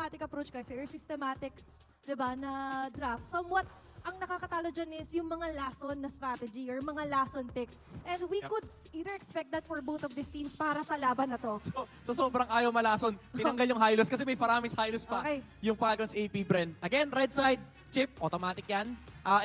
systematic approach kasi or systematic, 'di ba, na draft. Somewhat ang nakakatalo dyan is yung mga lason na strategy or mga lason picks. And we could either expect that for both of these teams para sa laban na to. So sobrang ayaw malason. Tinanggal yung Hylos kasi may Paramis Hylos pa. Okay. Yung Falcons AP Bren. Again, red side, chip, automatic yan.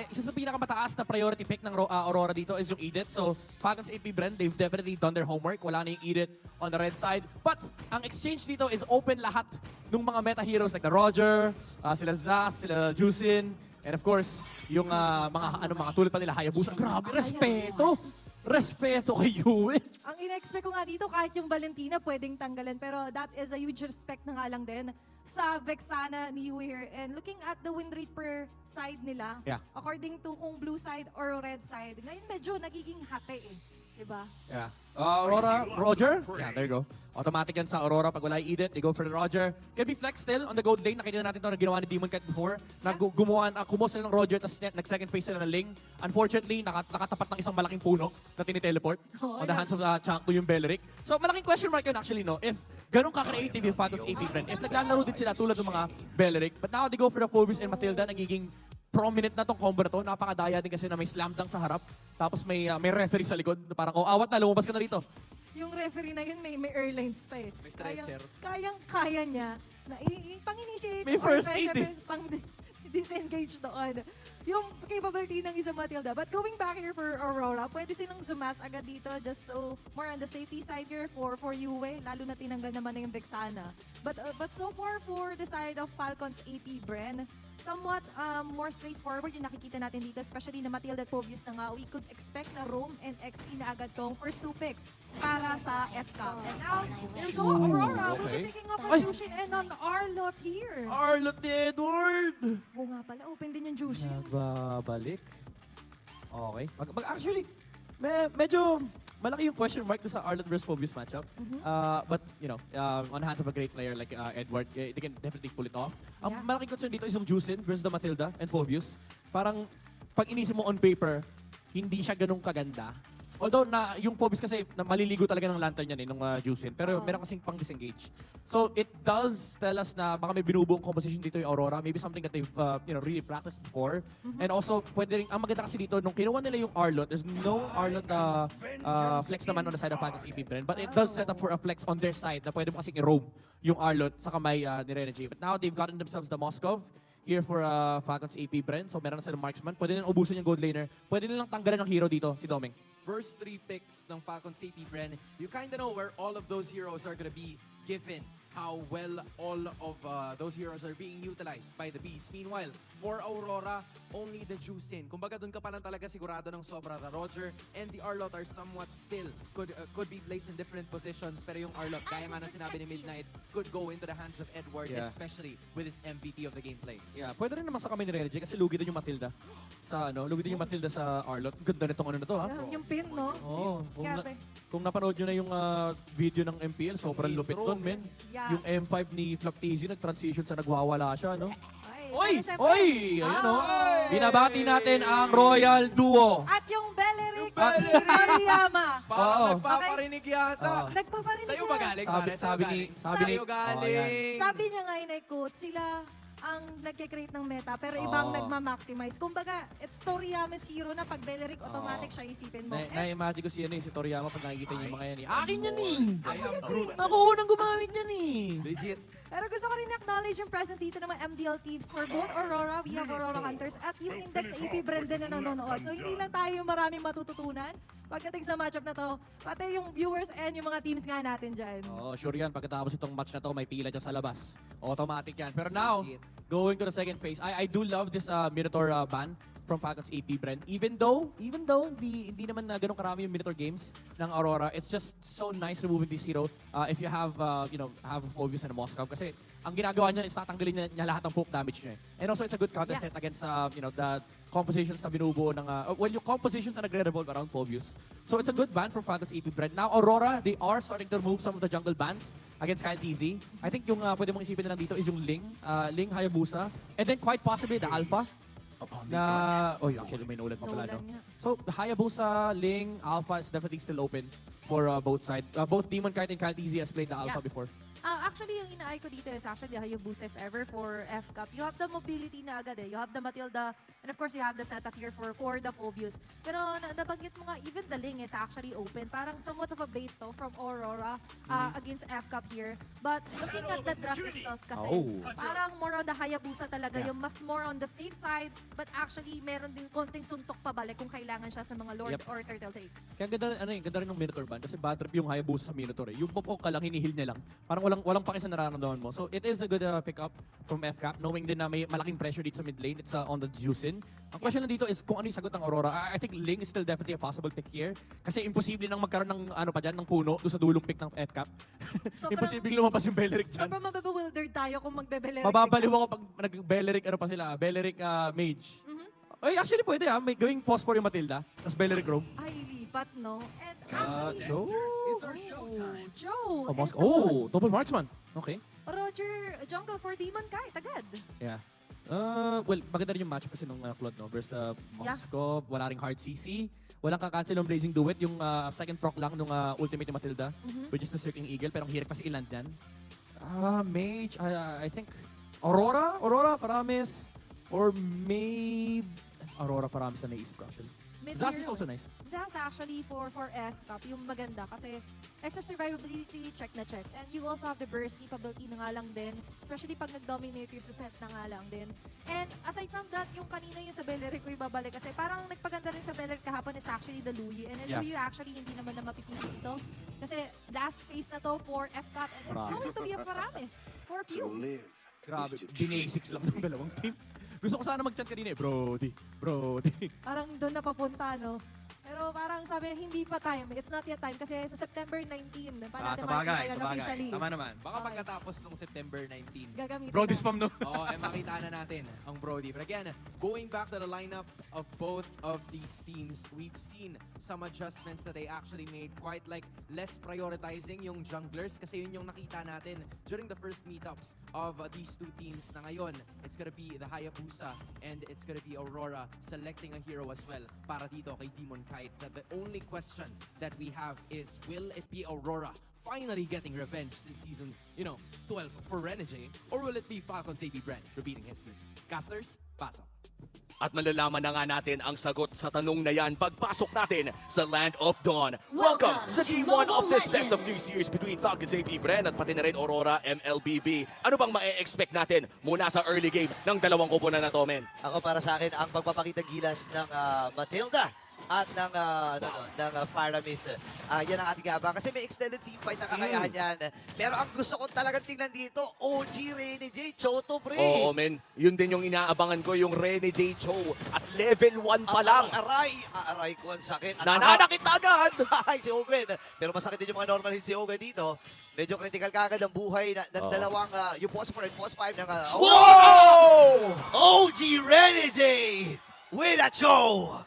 Isa sa pinakamataas na priority pick ng Aurora dito is yung Edith. So Falcons AP Bren, they've definitely done their homework. Wala na yung Edith on the red side. But ang exchange dito is open lahat ng mga meta heroes like the Roger, sila Zaz, sila Juicin, and of course, yung mga tulad pa nila, Hayabusa. Grabe, respeto! Respeto kay Yue. Ang ina-expect ko nga dito, kahit yung Valentina pwedeng tanggalin, pero that is a huge respect na nga lang din sa Vexana ni Yue here. And looking at the win rate per side nila, Yeah. according to kung blue side or red side, ngayon medyo nagiging hati eh. Diba? Yeah. Aurora, Roger. Yeah, there you go. Automatic yan sa Aurora. Pag wala yung Edith, they go for the Roger. Can be flex still on the gold lane. Nakita natin ito na ginawa ni Demon Cat before. Kumuha sila ng Roger, tapos nag-second phase sila ng Ling. Unfortunately, nakatapat ng isang malaking puno na tiniteleport. On the hands of Changto yung Beleric. So, malaking question mark yun actually, no? If ganun ka-creative yung Falcons AP Friend. If naglalaro din sila tulad ng mga Beleric. But now they go for the Phoebus and Matilda. Nagiging prominent na tong combo na to. Napakadaya din kasi na may slam dunk sa harap. Tapos may referee sa likod. Parang, oh, awat na, lumabas ka na rito. Yung referee na yun, may airlines pa eh. May stretcher. Kaya niya na pang-initiate May or first aid eh. Pang-disengage doon. Yung capability ng isang Matilda. But going back here for Aurora, pwede silang zumas agad dito just so more on the safety side here for Yue. Lalo na tinanggal naman na yung Vexana. But so far for the side of Falcons AP Bren, somewhat more straightforward yung nakikita natin dito, especially na Matilda at Phoebus na nga. We could expect na Rome and XP na agad tong first two picks para sa SCAP. And now, there go Aurora. We'll be picking up on Jushin and on Arlot here. Arlot ni Edward! Oo nga pala, open din yung Jushin. Nagbabalik. Okay. Actually, medyo malaki yung question mark sa Arlot versus Phoebus matchup. But, you know, on the hands of a great player like Edward, they can definitely pull it off. Ang malaking concern dito is yung Juicin versus the Matilda and Phoebus. Parang, pag inisip mo on paper, hindi siya ganun kaganda. Although, yung Phoebus kasi, maliligo talaga ng lantern yan nung Juicin. Pero meron kasing pang-disengage. So, it does tell us na baka may binubuong composition dito yung Aurora. Maybe something that they've really practiced before. And also, pwede rin, ang maganda kasi dito, nung kinuha nila yung Arlot, there's no Arlot flex naman on the side of Falcons AP Bren. But it does set up for a flex on their side na pwede mo kasing i-roam yung Arlot sa kamay ni Renergy. But now, they've gotten themselves the Moskov here for Falcons AP Bren. So, meron na silang marksman. Pwede nilang ubusin yung gold laner. Pwede nilang tanggalan ng hero dito, si Doming. First 3 picks ng Falcons AP Bren, you kind of know where all of those heroes are going to be given, how well all of those heroes are being utilized by the Beast. Meanwhile, for Aurora, only the Juicin. Kumbaga dun ka pa lang talaga sigurado ng sobra. The Roger and the Arlot are somewhat still, could be placed in different positions, pero yung Arlot, kaya nga na sinabi ni Midnight, could go into the hands of Edward, especially with his MVP of the game plays. Yeah, pwede rin naman sa kamay ni Renergy kasi lugi din yung Matilda. Lugi din yung Matilda sa Arlot. Ganda nitong ano na to, ha? Yung pin, no? Oo. Grabe. Kung napanood nyo na yung video ng MPL, sobrang lupit nun, men. Yeah. Yung M5 ni Flactizzi, nag-transition sa nagwawala siya, no? Oy! Ayun, no? Binabati natin ang Royal Duo. At yung Beleric Mariyama. Parang nagpaparinig yata. Nagpaparinig Sa'yo siya. ba galing, pare? Sabi ni... Sa'yo galing. Sabi niya nga yun, quote, sila ang nagke-create ng meta, pero ibang nagma-maximize. Kumbaga, it's Toriyama's hero na pag Beleric, automatic siya isipin mo. Na-imagine ko siya si Toriyama pag nakikita niyo yung mga yan. Akin yan eh! Ako Ako nang gumamit yan eh! Legit. Pero gusto ko rin acknowledge yung present dito ng mga MDL teams for both Aurora, we have Aurora Hunters, at yung Index AP Brendan na nanonood. So hindi lang tayo maraming matututunan pagdating sa matchup na to, pati yung viewers and yung mga teams nga natin dyan. Sure yan. Pagkatapos itong match na to, may pila dyan sa labas. Automatic yan. Pero now, going to the second phase, I do love this Minotaur ban from Falcons AP Bren. Even though hindi naman na ganun karami yung Minotaur games ng Aurora, it's just so nice removing this hero if you have have Phoebus and Moskov. Kasi ang ginagawa niya is tatanggalin niya lahat ng poke damage niya. And also it's a good counter set against the compositions na binubuo ng yung compositions na nagre-revolve around Phoebus. So it's a good ban from Falcons AP Bren. Now Aurora, they are starting to remove some of the jungle bans against Kyle TZ. I think yung pwede mong isipin na lang dito is yung Ling, Hayabusa, and then quite possibly the Alpha. Actually may Nolan pa pala, no? So, Hayabusa, Ling, Alpha is definitely still open for both sides. Both Demon Kite and Kyle TZ has played the Alpha before. Actually, yung inaay ko dito is actually Hayabusa if ever for F-Cup. You have the mobility na agad eh. You have the Matilda, and of course, you have the setup here for the Phobius. Pero nabanggit mo nga, even the Ling is actually open. Parang somewhat of a bait to from Aurora against F-Cup here. But looking at the draft itself kasi, parang more on the Hayabusa talaga. Yung mas more on the safe side, but actually, meron din konting suntok pabalik kung kailangan siya sa mga Lord or Turtle takes. Kaya ganda rin, ganda rin ng Minotaur ban kasi bad trip yung Hayabusa sa Minotaur eh. Yung pop ka lang, hinihil niya lang. Parang walang paki sa nararamdaman mo. So it is a good pick-up from FCAP, knowing din na may malaking pressure dito sa mid lane. It's on the Juicin. Ang question na dito is kung ano yung sagot ng Aurora. I think Ling is still definitely a possible pick here. Kasi imposible nang magkaroon ng ano pa dyan, ng puno doon sa dulong pick ng FCAP. Imposible lumabas yung Beleric dyan. Sobrang mabewildered tayo kung magbe-Beleric. Mababaliw ako pag nag-Beleric, ano pa sila, Beleric Mage. Ay, actually pwede may gawing phosphor yung Matilda, tapos Beleric Roam. Ay, lipat, no? And actually, Joe? Joe! Double marksman. Okay. Roger, jungle for Demon Kite, agad. Yeah. Well, maganda rin yung matchup kasi nung Claude, no? Versus Moscow, wala ring hard CC. Walang kakancel ng Blazing Duet, yung second proc lang nung ultimate ni Matilda, which is the Circling Eagle, pero ang hirap pa si iland yan. Mage, I think Aurora, Paramis, or maybe Aurora, Paramis na naisip ko actually. Zaz is also nice. Zaz actually for F-Cup, yung maganda kasi extra survivability, check na check. And you also have the burst capability na nga lang din, especially pag nag-dominate your set na nga lang din. And aside from that, yung kanina yung sa Beleric ko ibabalik kasi parang nagpaganda rin sa Beleric kahapon is actually the Louie. And then Louie actually hindi naman na mapipili dito. Kasi last phase na to for F-Cup and it's going to be a Paramis for a few. Grabe, binasics lang ng dalawang team. Gusto ko sana mag-chat kanina Brody. Parang doon na papunta, no? Pero parang sabi na hindi pa time. It's not yet time kasi sa September 19, pa natin officially. Tama naman. Baka pagkatapos nung September 19. Gagamitin Brody na. spam no? Makita na natin ang Brody. But again, going back to the lineup of both of these teams, we've seen some adjustments that they actually made, quite like less prioritizing yung junglers kasi yun yung nakita natin during the first meetups of these two teams na ngayon. It's gonna be the Hayabusa and it's gonna be Aurora selecting a hero as well para dito kay Demon Kite. That the only question that we have is, will it be Aurora finally getting revenge since season, 12 for Renegade, or will it be Falcon Savvy Brand repeating history? Casters, pasok. At malalaman na nga natin ang sagot sa tanong na yan pagpasok natin sa Land of Dawn. Welcome sa Game 1 of this Best of 3 series between Falcon Savvy Bren at pati na rin Aurora MLBB. Ano bang ma-expect natin muna sa early game ng dalawang koponan na to, men? Ako para sa akin, ang pagpapakita gilas ng Matilda at ng Paramis. Yan ang ating abang. Kasi may extended team fight na kakayahan yan. Pero ang gusto ko talagang tingnan dito, OG Rene J. Choto, pre. Oo, men. Yun din yung inaabangan ko, yung Rene J. Cho. At level 1 pa lang. Aray ko, ang sakit. Nananakit agad! Ay, si Owen. Pero masakit din yung mga normal hits si Owen dito. Medyo critical kagad ang buhay ng dalawang, yung Post 4 and Post 5 ng... Whoa! OG Rene J. With a show!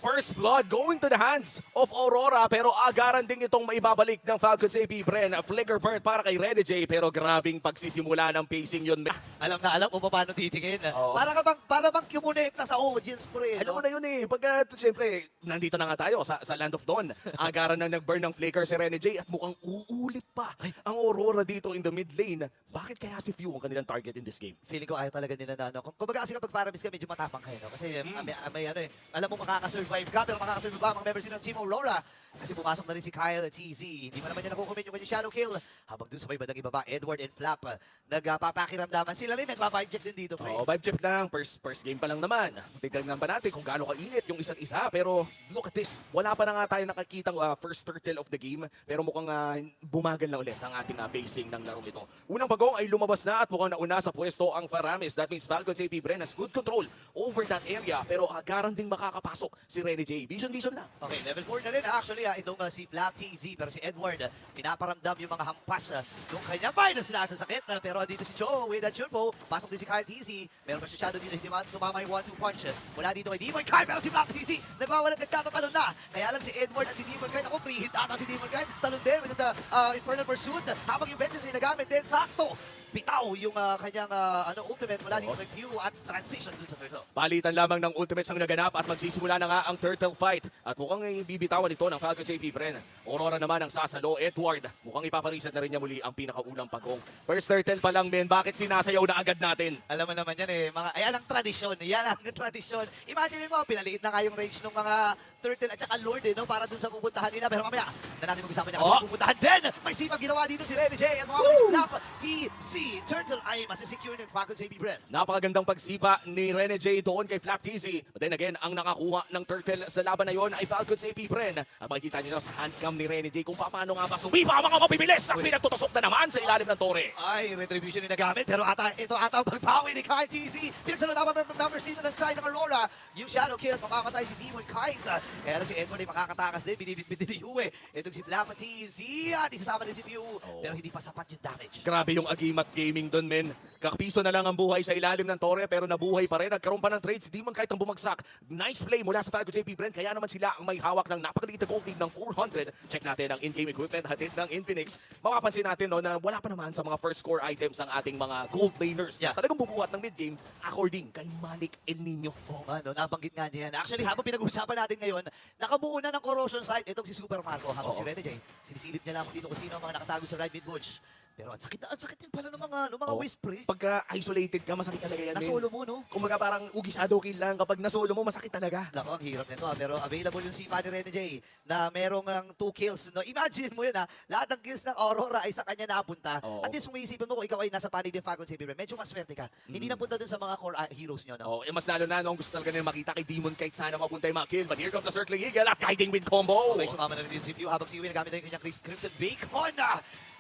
First blood going to the hands of Aurora, pero agaran din itong maibabalik ng Falcon Savvy Bren. Flicker Bird para kay Rene J, pero grabing pagsisimula ng pacing yun. Alam na alam kung paano titingin. Oo. Para bang kumonekta sa audience, pre. Alam mo na yun eh. Pagka, siyempre, nandito na nga tayo sa Land of Dawn. Agaran na nag-burn ng flicker si Rene J at mukhang uulit pa ang Aurora dito in the mid lane. Bakit kaya si Few ang kanilang target in this game? Feeling ko ayaw talaga nila na, no? Kumbaga kasi kapag Paramis ka, medyo matapang kayo, no? Kasi may ano eh, alam mo makakasurvive ka, pero makakasurvive ba mga members din ng Team Aurora? Kasi pumasok na rin si Kyle at TZ. Hindi man naman niya nakukomit yung kanyang shadow kill. Habang dun sa may bandang ibaba, Edward and Flap, nagpapakiramdaman. Sila rin nagpa-vibe check din dito, pre. Oo, vibe check lang. First game pa lang naman. Tignan pa natin kung gaano kainit yung isa't isa. Pero look at this. Wala pa na nga tayo nakakitang first turtle of the game. Pero mukhang bumagal na ulit ang ating pacing ng larong ito. Unang bagong ay lumabas na at mukhang nauna sa pwesto ang Paramis. That means Falcon Savvy Bren has good control over that area. Pero agaran ding makakapasok si Rene J. Vision lang. Okay, level 4 na rin. Actually, itong si Flap, TZ, pero si Edward, pinaparamdam yung mga hampas yung kanyang final slash sa sakit. Pero dito si Joe with that Churbo. Pasok din si Kyle TZ. Meron pa si Shadow dito. Hindi tumama yung 1-2 punch. Mula dito kay Demon Kyle. Pero si Flap TZ, nagwawalan nagkakatalon na. Kaya lang si Edward at si Demon Kyle. Ako, pre-hit ata si Demon Kyle. Talon din with the Infernal Pursuit. Habang yung vengeance ay nagamit din. Sakto. Bitaw yung kanyang ultimate mula dito kay Pew at transition dun sa turtle. Palitan lamang ng ultimates ang naganap at magsisimula na nga ang ang turtle fight. At mukhang bibitawan ito ng Falcons AP Bren. Aurora naman ang sasalo. Edward, mukhang ipaparisad na rin niya muli ang pinakaulang pagong. First turtle pa lang, men. Bakit sinasayaw na agad natin? Alam mo naman yan ayan ang tradisyon. Yan ang tradisyon. Imagine mo, pinaliit na nga yung range ng mga turtle at saka lord no, para dun sa pupuntahan nila. Pero mamaya, na natin mag-usapan niya kasi pupuntahan din. May sipag ginawa dito si Rene J. At mga mga TC Turtle ay masisecure ng Falcons AP Bren. Napakagandang pagsipa ni Rene J doon kay Flap TZ. But then again, ang nakakuha ng turtle sa laban na yon ay Falcons AP Bren. At makikita nyo sa handcam ni Rene J kung paano nga ba sumipa ang mga mabibilis at pinagtutusok na naman sa ilalim ng tore. Ay, retribution yung nagamit. Pero ito ata ang pagbawi ni Kyle TC. Pinagsunod naman ng numbers dito ng side ng Aurora. Yung shadow kill at makamatay si Demon Kite. Kaya na si Edward ay makakatakas din. Binibit din ni Yue. Itong si Flap TZ. At isasama din si Pew. Pero hindi pa sapat yung damage. Grabe yung Agimat Gaming doon, men. Kapiso na lang ang buhay sa ilalim ng tore pero nabuhay pa rin. Nagkaroon pa ng trade si Demon kahit ang bumagsak. Nice play mula sa Falcons AP Bren. Kaya naman sila ang may hawak ng napakaliit na gold lead ng 400. Check natin ang in-game equipment hatid ng Infinix. Mapapansin natin no, na wala pa naman sa mga first score items ang ating mga gold laners. Yeah. Na talagang bubuhat ng mid-game according kay Malik El Nino. Oo nga, no? Nabanggit nga niya yan. Actually, habang pinag-uusapan natin ngayon, nakabuo na ng corrosion site itong si Super Marco. Habang si Rene J, sinisilip niya lang dito kung sino ang mga nakatago sa right mid-bush. Pero ang sakit din pala ng mga Whisper. Pagka isolated ka, masakit talaga yan. men. Nasolo mo, no? Kumbaga parang ugi shadow kill lang. Kapag nasolo mo, masakit talaga. Nako, ang hirap nito pero available yung sipa ni Rene J na merong 2 kills. No? Imagine mo yun lahat ng kills ng Aurora ay sa kanya napunta. Oo. At least kung iisipin mo kung ikaw ay nasa panig ng Falcons AP Bren, medyo maswerte ka. Hindi napunta dun sa mga core heroes nyo. No? Oh, mas lalo na nung gusto talaga nila makita kay Demon kahit sana mapunta yung mga kill. But here comes the Circling Eagle at Guiding Wind combo. Okay, sumama na rin din si Pew habang si Yui nagamit na yung kanyang Crimson Bacon.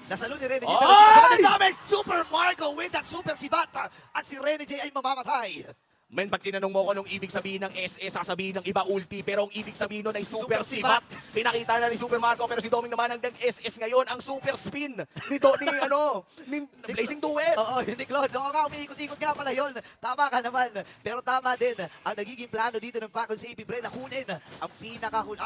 Nasalo ni Rene J. Ay! Pero Super Marco with that super sibata at si Rene J ay mamamatay. Men, pag tinanong mo ko nung ibig sabihin ng SS, sasabihin ng iba ulti, pero ang ibig sabihin nun ay super Super sibat. Pinakita na ni Super Marco, pero si Doming naman ang SS ngayon, ang super spin ni Blazing Duet. Oo, hindi Claude. Oo nga, umiikot-ikot nga pala yun. Tama ka naman. Pero tama din ang nagiging plano dito ng Falcons AP Bren na kunin ang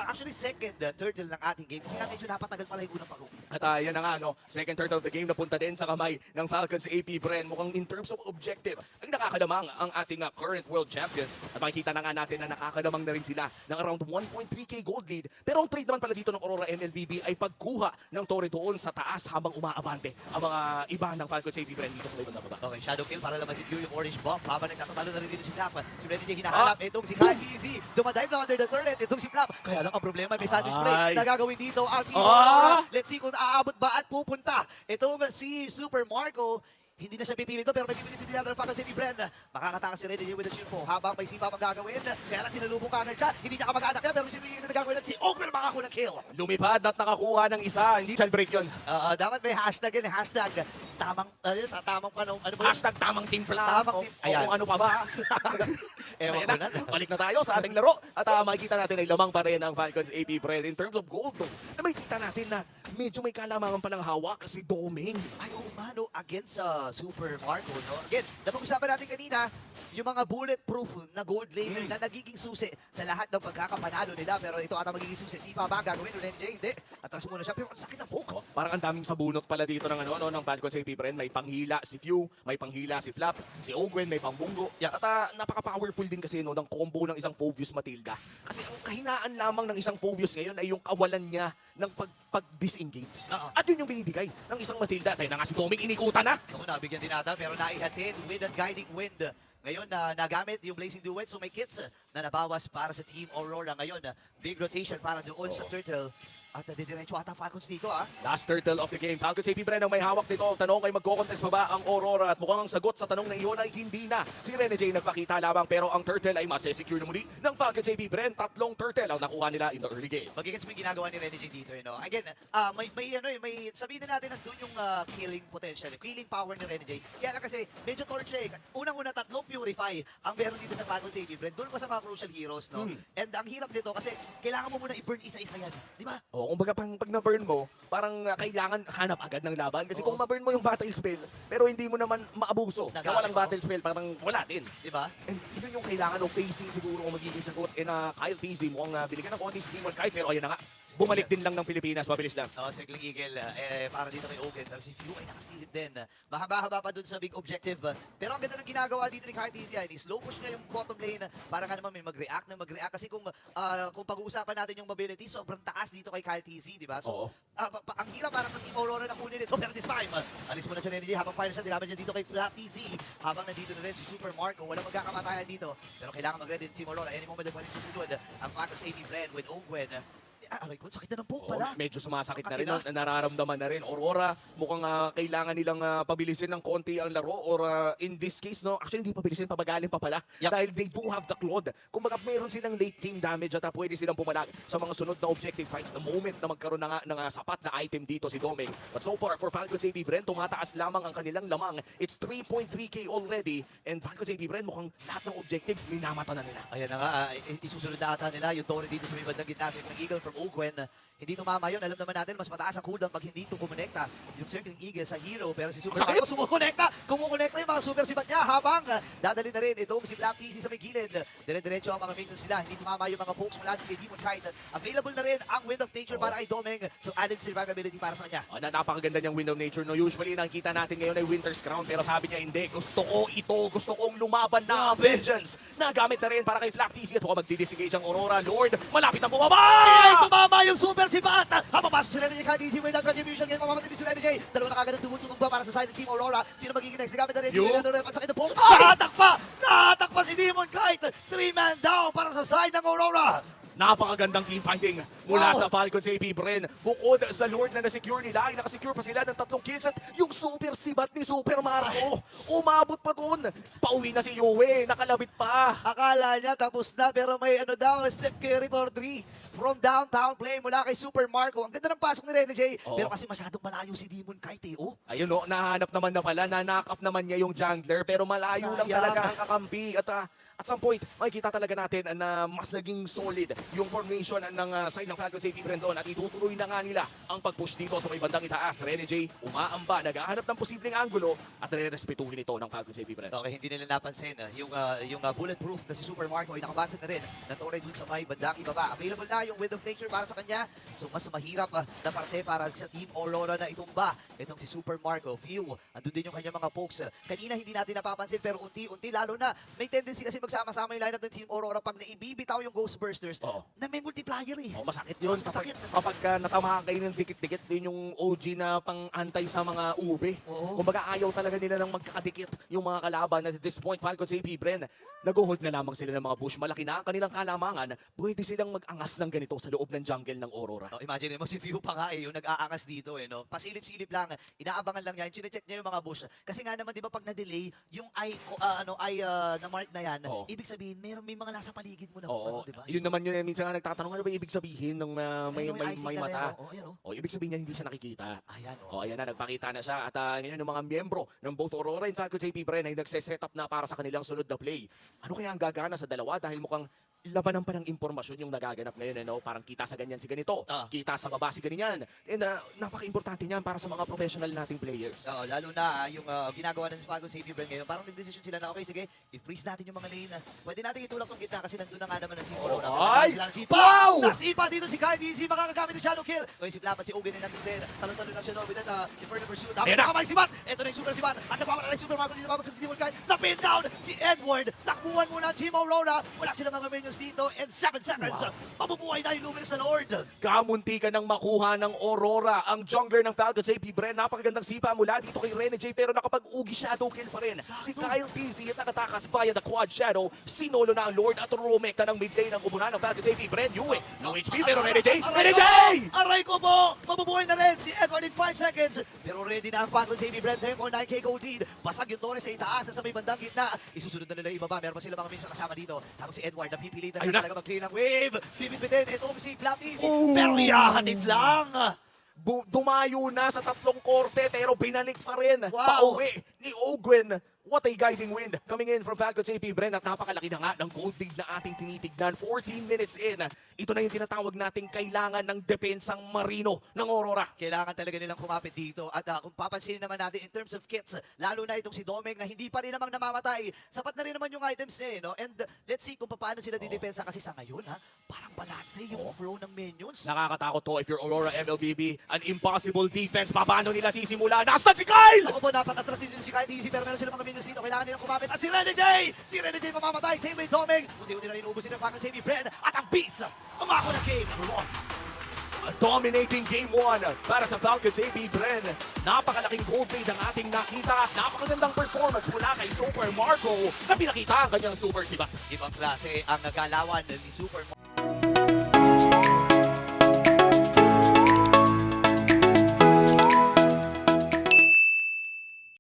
actually second turtle ng ating game. Kasi nga medyo napatagal pala yung unang pag-uwi. At yan na nga, second turtle of the game napunta din sa kamay ng Falcons AP Bren. Mukhang in terms of objective, ang nakakalamang ang ating current world champions. At makikita na nga natin na nakakalamang na rin sila ng around 1.3k gold lead. Pero ang trade naman pala dito ng Aurora MLBB ay pagkuha ng tore doon sa taas habang umaabante ang mga iba ng Falcons AP Bren dito sa may bandang baba. Okay, shadow kill para naman si Q yung orange bomb. Habang nagtatalo na rin dito si Flap. Si Rene J hinahanap. Itong si Kyle Easy. Dumadive na under the turret. Itong si Flap. Kaya lang ang problema, may sandwich play na gagawin dito ang si Aurora. Let's see kung aabot ba at pupunta. Itong si Super Marco. Hindi na siya pipili ito, pero may pipilit din natin ang Falcons AP Bren. Makakatakas si Rene J with the shield po. Habang may sipa pang gagawin. Kaya lang sinalubong ka agad siya. Hindi niya kamag-anak yan, pero si Rene na gagawin at si Oakman makakuha ng kill. Lumipad at nakakuha ng isa. Hindi jailbreak yun. Dapat may hashtag yun. Hashtag tamang, sa tamang panong, ano ba yun? Hashtag tamang timpla. Tamang O ayan. kung ano pa ba. Ewan Ayan ko na, na. balik na tayo sa ating laro. At makikita natin ay lamang pa rin ang Falcons AP Bren. In terms of gold, makikita natin na medyo may kalamangan palang hawak si Doming. Ay, mano, against sa Super Marco, no? Again, napag-usapan natin kanina, yung mga bulletproof na gold laner na nagiging susi sa lahat ng pagkakapanalo nila. Pero ito ata magiging susi. Sipa ba ang gagawin? Rene J, hindi. Atras muna siya, pero ang sakit ng buhok. Parang ang daming sabunot pala dito ng ng Falcons AP Bren. May panghila si Few, may panghila si Flap, si Ogwen, may pangbunggo. At napaka-powerful din kasi ng combo ng isang Phoveus Matilda. Kasi ang kahinaan lamang ng isang Phoveus ngayon ay yung kawalan niya ng pag-disengage. At yun yung binibigay ng isang Matilda. Tayo na nga si Doming, inikutan na. Ako, nabigyan din ata, pero naihatid with that guiding wind. Ngayon, nagamit yung Blazing Duet, so may kits na nabawas para sa Team Aurora. Ngayon, big rotation para doon sa Turtle. At nadidiretso ata Falcons dito, Last turtle of the game. Falcons AP Bren ang may hawak nito. Tanong ay magko-contest pa ba ang Aurora? At mukhang ang sagot sa tanong na iyon ay hindi na. Si Rene J nagpakita lamang pero ang turtle ay masesecure na muli ng Falcons AP Bren. 3 turtle ang nakuha nila in the early game. Magigets mo yung ginagawa ni Rene J dito, Again, may sabihin na natin na doon yung killing potential, killing power ni Rene J. Kaya lang kasi medyo torch siya. Unang-una, 3 purify ang meron dito sa Falcons AP Bren. Doon pa sa mga crucial heroes, no? And ang hirap dito kasi kailangan mo muna i-burn isa-isa yan. Di ba? Kumbaga pag na-burn mo, parang kailangan hanap agad ng laban. Kasi kung ma-burn mo yung battle spell, pero hindi mo naman maabuso. Kaya walang battle spell, parang wala din. Di ba? And yun yung kailangan ng pacing siguro kung magiging sagot. Kyle TZ mukhang binigyan ng konti si Demon Kite, pero ayan na nga. bumalik din lang ng Pilipinas, mabilis lang. Circling Eagle, para dito kay Ogen. Pero si Few ay nakasilip din. Mahaba-haba pa dun sa big objective. Pero ang ganda ng ginagawa dito ni Kyle TZ ay slow push niya yung bottom lane para nga naman may mag-react na mag-react. Kasi kung pag-uusapan natin yung mobility, sobrang taas dito kay Kyle TZ, di ba? So, Oo. ang hirap para sa Team Aurora na kunin ito. Pero this time, alis mo na si Renny J habang final shot. Gamit niya dito kay Black TZ. Habang nandito na rin si Super Marco. Walang magkakamatayan dito. Pero kailangan mag-ready Team Aurora. Any moment na pwede susunod ang Packers AB friend with Ogwen. Aray ko, sakit na ng poke Oo, pala. medyo sumasakit na rin, Kakina. nararamdaman na rin. Aurora, mukhang kailangan nilang pabilisin ng konti ang laro or in this case, no, actually hindi pabilisin, pabagalin pa pala. Yup. Dahil they do have the Claude. Kumbaga meron silang late game damage at pwede silang pumalag sa mga sunod na objective fights the moment na magkaroon na nga ng sapat na item dito si Doming. But so far, for Falcons AB Bren, tumataas lamang ang kanilang lamang. It's 3.3k already and Falcons AB Bren, mukhang lahat ng objectives minamata na nila. Ayan na nga, isusunod na ata nila yung Tony dito sa may bandang gitna. Circling Eagle from Ogwen. Hindi tumama yun. Alam naman natin, mas mataas ang cooldown pag hindi ito kumonekta. Yung Circling Eagle sa hero. Pero si Super Mario sumukonekta. Kumukonekta yung mga super sibat niya habang dadali na rin itong si Black TC sa may gilid. Dire-diretso ang mga minions sila. Hindi tumama yung mga pokes mula kay Demon Kite. Available na rin ang Wind of Nature para kay Domeng. So added survivability para sa kanya. Napakaganda niyang Wind of Nature. No? Usually nakikita natin ngayon ay Winter's Crown pero sabi niya hindi. Gusto ko ito. Gusto kong lumaban na Vengeance. Nagamit na rin para kay Flak TC at mukhang magdi-disengage ang Aurora. Lord, malapit na bumaba! Ay, tumama yung super sibat! Papapasok si Renny J. Kyle TC with that contribution. Ngayon mamamatindi si Renny J. Dalawa na kagad ang tumutulong ba para sa side ng Team Aurora. Sino magiging next? Gamit na rin. Yung- Pansakit ng poke. Nahatakpa si Demon Kite. 3-man down para sa side ng Aurora. Napakagandang team fighting mula Wow. sa Falcons AP Bren. Bukod sa Lord na nasecure nila, ay nakasecure pa sila ng 3 kills at yung super sibat ni Super Mario. Umabot pa doon. Pauwi na si Yue, nakalabit pa. Akala niya tapos na pero may ano daw, step carry for 3 from downtown play mula kay Super Marco. Ang ganda ng pasok ni Renny J. Oo. Pero kasi masyadong malayo si Demon Kite eh. Oh. Ayun no, nahanap naman na pala, na-knock up naman niya yung jungler pero malayo lang Sayang. talaga ang kakampi at some point, makikita talaga natin na mas naging solid yung formation ng side ng Falcons AP Bren doon at itutuloy na nga nila ang pag-push dito sa may bandang itaas. Renny J, umaamba, naghahanap ng posibleng angulo at nare-respetuhin ito ng Falcons AP Bren. Okay, hindi nila napansin yung bulletproof na si Super Marco ay nakabasag na rin ng Torre dun sa may bandang ibaba. Available na yung Wind of Nature para sa kanya. So mas mahirap na parte para sa Team Aurora na itumba. Itong si Super Marco. Few, andun din yung kanyang mga pokes. Kanina hindi natin napapansin pero unti-unti lalo na may tendency kasi magsama-sama yung lineup ng Team Aurora pag naibibitaw yung Ghost Bursters Oo. na may multiplier eh. Oh, masakit yun. Mas masakit. Kapag natamaan kayo ng dikit-dikit din yung OG na pang-antay sa mga ube. Oo. Kumbaga ayaw talaga nila ng magkakadikit yung mga kalaban. At this point, Falcons AP Bren, nag-hold na lamang sila ng mga push. Malaki na ang kanilang kalamangan. Pwede silang mag-angas ng ganito sa loob ng jungle ng Aurora. Oh, imagine mo si Few pa nga eh, yung nag-aangas dito eh, no? Pasilip-silip lang, inaabangan lang yan, chine-check niya yung mga bush. Kasi nga naman, di ba, pag na-delay, yung na mark na yan, Oo. ibig sabihin, may mga nasa paligid mo na, Oo, di ba? yun naman yun. Minsan nga nagtatanong, ano ba ibig sabihin ng may mata? Oh, ayan, oh. O, ibig sabihin niya hindi siya nakikita. Ayan, O, ayan na, nagpakita na siya. At ngayon, yung mga miyembro ng both Aurora and Falcons AP Bren ay nagse-set up na para sa kanilang sunod na play. Ano kaya ang gagana sa dalawa? Dahil mukhang labanan pa ng impormasyon yung nagaganap ngayon. Ano? Parang kita sa ganyan si ganito, Ah. kita sa baba si ganyan. And napaka-importante niyan para sa mga professional nating players. Oo, lalo na yung ginagawa ng Falcons Safety Brand ngayon, parang nag-decision sila na, okay, sige, i-freeze natin yung mga lane. Pwede natin itulak tong gitna kasi nandun na nga naman ang Team Aurora. Ay! Sila nasipa! Wow! Nasipa dito si Kyle DC, makakagamit ng shadow kill. Okay, si Flapat, si Ogen ay nandun din. Talon-talon lang siya no, with that Inferno Pursuit. Ayan Tapos na! nakamay si Bat! Ito na yung super si Bat. At napawala na yung super Marco dito, mabagsak si Demon Kite. Na-pin down si Edward. Takbuhan muna ang Team Aurora. Wala silang mga minions dito. And 7 seconds, mabubuhay na yung Luminous na Lord. Kamunti ka nang makuha ng Aurora. Ang jungler ng Falcons AP Bren, napakagandang sipa mula dito kay Renny J pero nakapag-ugi shadow kill pa rin. Si Kyle TZ at nakatakas via the quad shadow. Sinolo na ang Lord at rumekta ng mid lane ng ubunan ng Falcons AP Bren. Yue, no HP pero Renny J! Renny J! Aray ko po! Mabubuhay na rin si Edward in 5 seconds. Pero ready na ang Falcons AP Brand 9.9k gold lead. Basag yung Torres sa itaas sa may bandang gitna. Isusunod na nila yung ibaba. Meron pa sila mga minions kasama dito. Tapos si Edward na pipilitan Ayun na na. talaga mag-clear ng wave. Pipipitin. Itong si Flap Easy. Oh. Pero ihahatid lang. Dumayo na sa 3 korte pero binalik pa rin. Wow. Pauwi ni Ogwen. What a guiding wind coming in from Falcons AP Bren at napakalaki na nga ng gold lead na ating tinitignan. 14 minutes in. Ito na yung tinatawag nating kailangan ng depensang marino ng Aurora. Kailangan talaga nilang kumapit dito. At kung papansinin naman natin in terms of kits, lalo na itong si Domeng na hindi pa rin namang namamatay. Sapat na rin naman yung items niya, no? And let's see kung paano sila didepensa kasi sa ngayon, parang balanse yung flow ng minions. Nakakatakot to if you're Aurora MLBB. An impossible defense. Paano nila sisimula? Nastan si Kyle! Ako po, napakatras din si Kyle Easy pero meron sila mga minions dito. Kailangan nilang kumapit. At si Renegade! Si Renegade mamamatay. Same with Domeng. Unti-unti na rin ubusin ng Falcons AP Bren. At ang Beast, umako na game number 1. Dominating game 1 para sa Falcons AP Bren. Napakalaking gold lead ang ating nakita. Napakagandang performance mula kay Super Marco na pinakita ang kanyang super siba. Ibang klase ang nagalawan ni Super